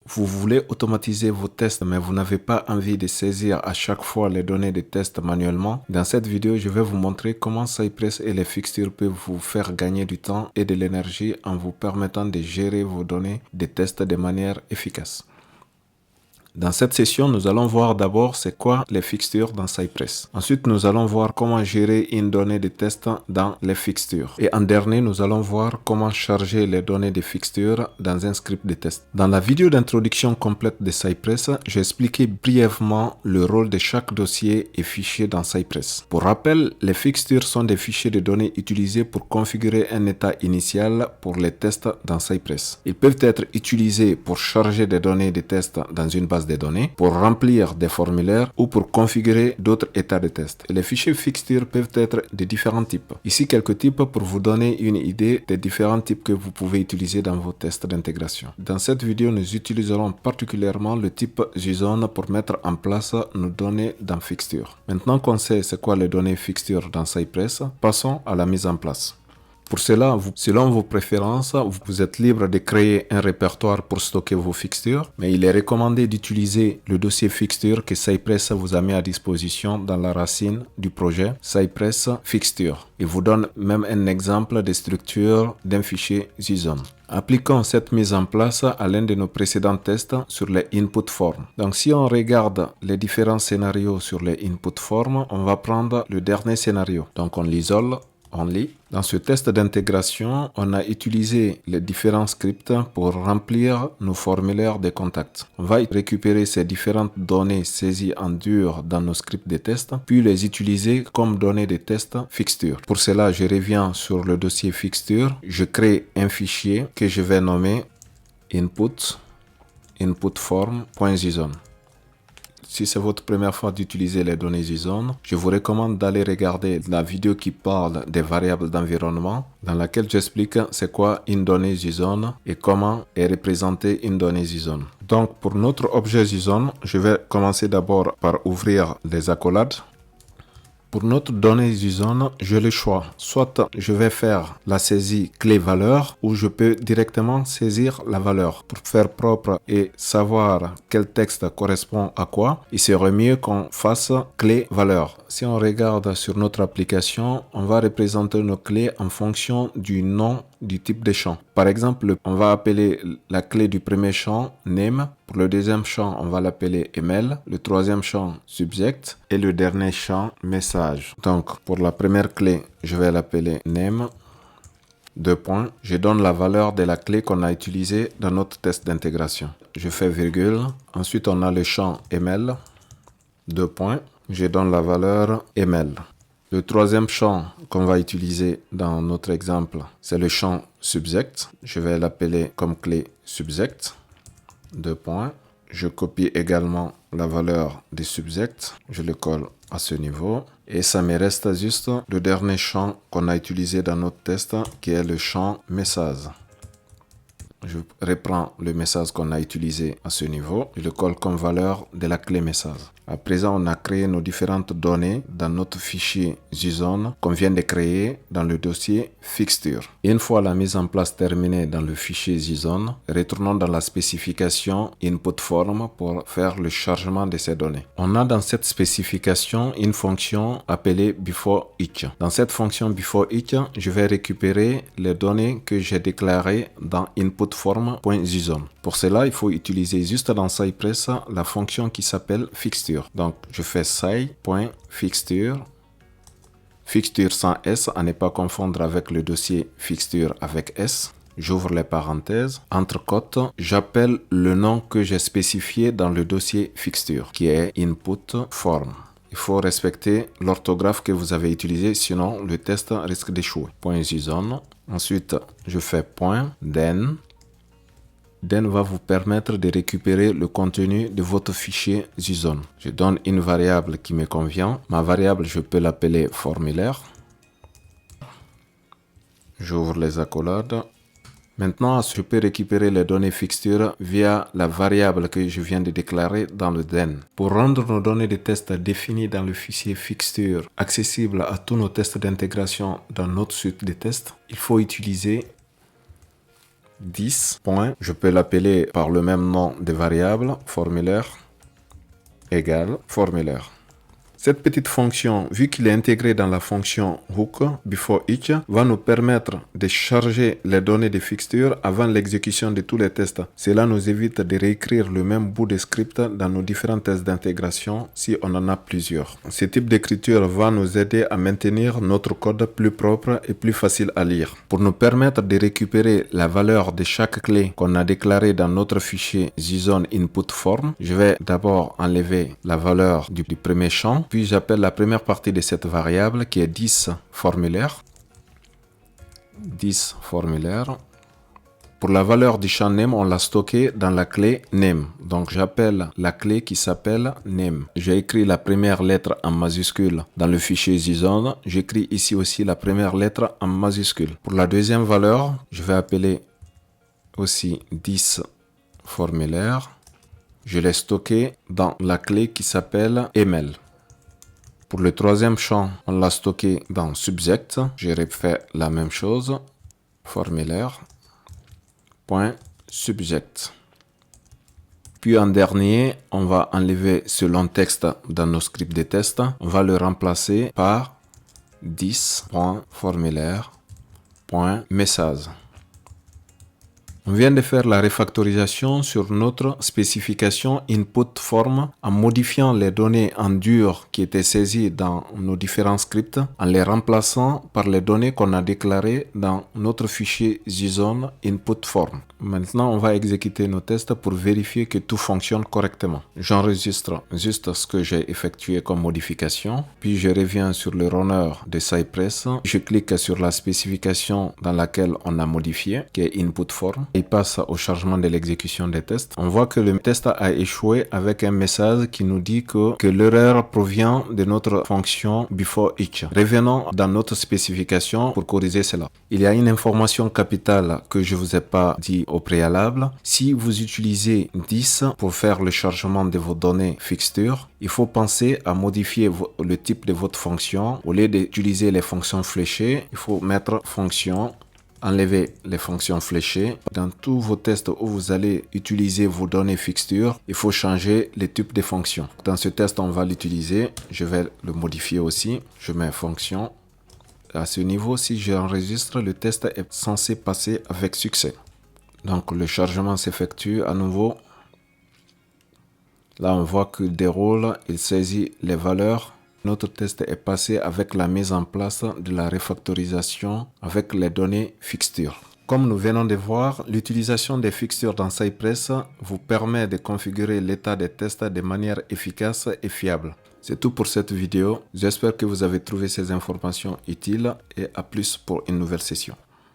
vous voulez automatiser vos tests, mais vous n'avez pas envie de saisir à chaque fois les données des tests manuellement, dans cette vidéo, je vais vous montrer comment Cypress et les fixtures peuvent vous faire gagner du temps et de l'énergie en vous permettant de gérer vos données des tests de manière efficace. Dans cette session, nous allons voir d'abord c'est quoi les fixtures dans Cypress. Ensuite, nous allons voir comment gérer une donnée de test dans les fixtures. Et en dernier, nous allons voir comment charger les données de fixtures dans un script de test. Dans la vidéo d'introduction complète de Cypress, j'ai expliqué brièvement le rôle de chaque dossier et fichier dans Cypress. Pour rappel, les fixtures sont des fichiers de données utilisés pour configurer un état initial pour les tests dans Cypress. Ils peuvent être utilisés pour charger des données de test dans une base de données, pour remplir des formulaires ou pour configurer d'autres états de test. Et les fichiers fixtures peuvent être de différents types. Ici, quelques types pour vous donner une idée des différents types que vous pouvez utiliser dans vos tests d'intégration. Dans cette vidéo, nous utiliserons particulièrement le type JSON pour mettre en place nos données dans fixture. Maintenant qu'on sait c'est quoi les données fixtures dans Cypress, passons à la mise en place. Pour cela, selon vos préférences, vous êtes libre de créer un répertoire pour stocker vos fixtures, mais il est recommandé d'utiliser le dossier fixture que Cypress vous a mis à disposition dans la racine du projet Cypress Fixture. Il vous donne même un exemple de structure d'un fichier JSON. Appliquons cette mise en place à l'un de nos précédents tests sur les input forms. Donc si on regarde les différents scénarios sur les input forms, on va prendre le dernier scénario. Donc on l'isole. Dans ce test d'intégration, on a utilisé les différents scripts pour remplir nos formulaires de contact. On va récupérer ces différentes données saisies en dur dans nos scripts de test, puis les utiliser comme données de test fixture. Pour cela, je reviens sur le dossier fixture. Je crée un fichier que je vais nommer inputform.json. Si c'est votre première fois d'utiliser les données JSON, je vous recommande d'aller regarder la vidéo qui parle des variables d'environnement, dans laquelle j'explique c'est quoi une donnée JSON et comment est représentée une donnée JSON. Donc pour notre objet JSON, je vais commencer d'abord par ouvrir les accolades. Pour notre donnée JSON, j'ai le choix. Soit je vais faire la saisie clé-valeur ou je peux directement saisir la valeur. Pour faire propre et savoir quel texte correspond à quoi, il serait mieux qu'on fasse clé-valeur. Si on regarde sur notre application, on va représenter nos clés en fonction du nom du type de champ. Par exemple, on va appeler la clé du premier champ name. Pour le deuxième champ, on va l'appeler email. Le troisième champ subject et le dernier champ message. Donc, pour la première clé, je vais l'appeler name. Deux points. Je donne la valeur de la clé qu'on a utilisée dans notre test d'intégration. Je fais virgule. Ensuite, on a le champ email. Deux points. Je donne la valeur email. Le troisième champ qu'on va utiliser dans notre exemple, c'est le champ subject. Je vais l'appeler comme clé subject. Deux points. Je copie également la valeur du subject. Je le colle à ce niveau. Et ça me reste juste le dernier champ qu'on a utilisé dans notre test, qui est le champ message. Je reprends le message qu'on a utilisé à ce niveau. Je le colle comme valeur de la clé message. À présent, on a créé nos différentes données dans notre fichier JSON qu'on vient de créer dans le dossier fixture. Une fois la mise en place terminée dans le fichier JSON, retournons dans la spécification input form pour faire le chargement de ces données. On a dans cette spécification une fonction appelée before each. Dans cette fonction before each, je vais récupérer les données que j'ai déclarées dans inputform.json. Pour cela, il faut utiliser juste dans Cypress la fonction qui s'appelle fixture. Donc, je fais cy.fixture, fixture sans S, à ne pas confondre avec le dossier fixture avec S. J'ouvre les parenthèses, entre côtes, j'appelle le nom que j'ai spécifié dans le dossier fixture, qui est input form. Il faut respecter l'orthographe que vous avez utilisé, sinon le test risque d'échouer. .json. Ensuite, je fais .then. Then va vous permettre de récupérer le contenu de votre fichier JSON. Je donne une variable qui me convient. Ma variable, je peux l'appeler formulaire. J'ouvre les accolades. Maintenant, je peux récupérer les données fixture via la variable que je viens de déclarer dans le then. Pour rendre nos données de test définies dans le fichier fixture accessibles à tous nos tests d'intégration dans notre suite de tests, il faut utiliser 10. Point. Je peux l'appeler par le même nom de variable, formulaire égale formulaire. Cette petite fonction, vu qu'il est intégré dans la fonction hook before each, va nous permettre de charger les données de fixture avant l'exécution de tous les tests. Cela nous évite de réécrire le même bout de script dans nos différents tests d'intégration si on en a plusieurs. Ce type d'écriture va nous aider à maintenir notre code plus propre et plus facile à lire. Pour nous permettre de récupérer la valeur de chaque clé qu'on a déclarée dans notre fichier JSON input form, je vais d'abord enlever la valeur du premier champ. Puis j'appelle la première partie de cette variable qui est 10 formulaire. 10 formulaire. Pour la valeur du champ name, on l'a stocké dans la clé name. Donc j'appelle la clé qui s'appelle name. J'ai écrit la première lettre en majuscule dans le fichier JSON. J'écris ici aussi la première lettre en majuscule. Pour la deuxième valeur, je vais appeler aussi 10 formulaire. Je l'ai stocké dans la clé qui s'appelle email. Pour le troisième champ, on l'a stocké dans subject. Je refais la même chose. Formulaire. Point subject. Puis en dernier, on va enlever ce long texte dans nos scripts de test. On va le remplacer par 10.formulaire.message. On vient de faire la refactorisation sur notre spécification input form en modifiant les données en dur qui étaient saisies dans nos différents scripts en les remplaçant par les données qu'on a déclarées dans notre fichier JSON input form. Maintenant, on va exécuter nos tests pour vérifier que tout fonctionne correctement. J'enregistre juste ce que j'ai effectué comme modification, puis je reviens sur le runner de Cypress. Je clique sur la spécification dans laquelle on a modifié, qui est input form. Il passe au chargement de l'exécution des tests. On voit que le test a échoué avec un message qui nous dit que l'erreur provient de notre fonction before each. Revenons dans notre spécification pour corriger cela. Il y a une information capitale que je vous ai pas dit au préalable. Si vous utilisez 10 pour faire le chargement de vos données fixture, il faut penser à modifier le type de votre fonction. Au lieu d'utiliser les fonctions fléchées, il faut mettre fonction. Enlevez les fonctions fléchées. Dans tous vos tests où vous allez utiliser vos données fixture, il faut changer les types de fonctions. Dans ce test, on va l'utiliser. Je vais le modifier aussi. Je mets fonction. À ce niveau, si j'enregistre, le test est censé passer avec succès. Donc le chargement s'effectue à nouveau. Là, on voit qu'il déroule, il saisit les valeurs. Notre test est passé avec la mise en place de la refactorisation avec les données fixture. Comme nous venons de voir, l'utilisation des fixtures dans Cypress vous permet de configurer l'état des tests de manière efficace et fiable. C'est tout pour cette vidéo. J'espère que vous avez trouvé ces informations utiles et à plus pour une nouvelle session.